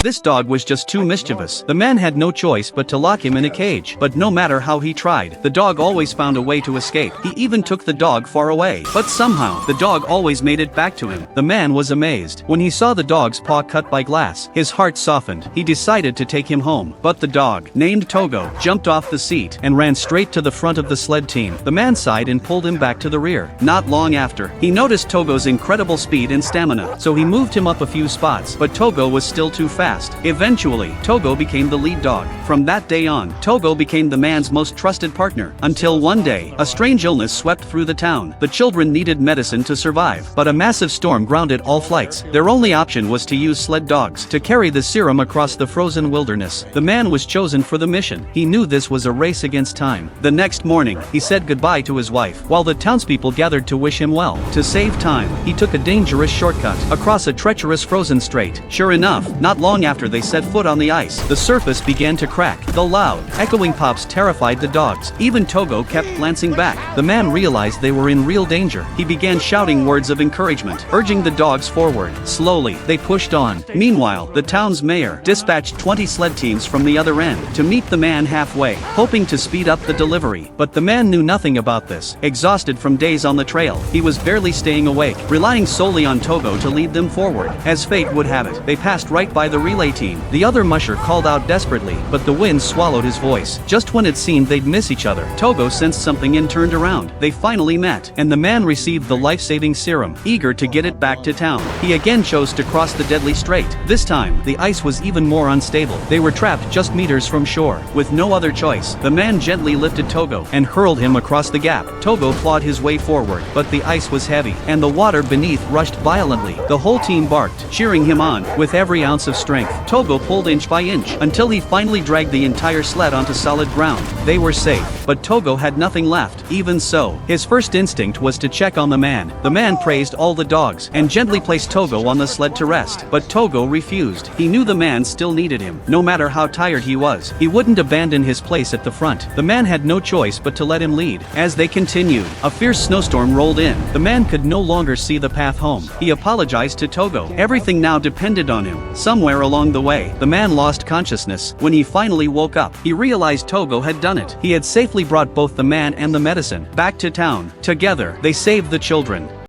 This dog was just too mischievous. The man had no choice but to lock him in a cage. But no matter how he tried, the dog always found a way to escape. He even took the dog far away. But somehow, the dog always made it back to him. The man was amazed. When he saw the dog's paw cut by glass, his heart softened. He decided to take him home. But the dog, named Togo, jumped off the seat and ran straight to the front of the sled team. The man sighed and pulled him back to the rear. Not long after, he noticed Togo's incredible speed and stamina, so he moved him up a few spots. But Togo was still too fast. Eventually, Togo became the lead dog. From that day on, Togo became the man's most trusted partner. Until one day, a strange illness swept through the town. The children needed medicine to survive, but a massive storm grounded all flights. Their only option was to use sled dogs to carry the serum across the frozen wilderness. The man was chosen for the mission. He knew this was a race against time. The next morning, he said goodbye to his wife, while the townspeople gathered to wish him well. To save time, he took a dangerous shortcut across a treacherous frozen strait. Sure enough, not long after they set foot on the ice, the surface began to crack. The loud, echoing pops terrified the dogs. Even Togo kept glancing back. The man realized they were in real danger. He began shouting words of encouragement, urging the dogs forward. Slowly, they pushed on. Meanwhile, the town's mayor dispatched 20 sled teams from the other end to meet the man halfway, hoping to speed up the delivery. But the man knew nothing about this. Exhausted from days on the trail, he was barely staying awake, relying solely on Togo to lead them forward. As fate would have it, they passed right by the relay team. The other musher called out desperately, but the wind swallowed his voice. Just when it seemed they'd miss each other, Togo sensed something and turned around. They finally met, and the man received the life-saving serum, eager to get it back to town. He again chose to cross the deadly strait. This time, the ice was even more unstable. They were trapped just meters from shore. With no other choice, the man gently lifted Togo and hurled him across the gap. Togo clawed his way forward, but the ice was heavy, and the water beneath rushed violently. The whole team barked, cheering him on with every ounce of strength. Togo pulled inch by inch until he finally dragged the entire sled onto solid ground. They were safe, but Togo had nothing left. Even so, his first instinct was to check on the man. The man praised all the dogs and gently placed Togo on the sled to rest. But Togo refused. He knew the man still needed him. No matter how tired he was, he wouldn't abandon his place at the front. The man had no choice but to let him lead. As they continued, a fierce snowstorm rolled in. The man could no longer see the path home. He apologized to Togo. Everything now depended on him. Somewhere along the way, the man lost consciousness. When he finally woke up, he realized Togo had done it. He had safely brought both the man and the medicine back to town. Together, they saved the children.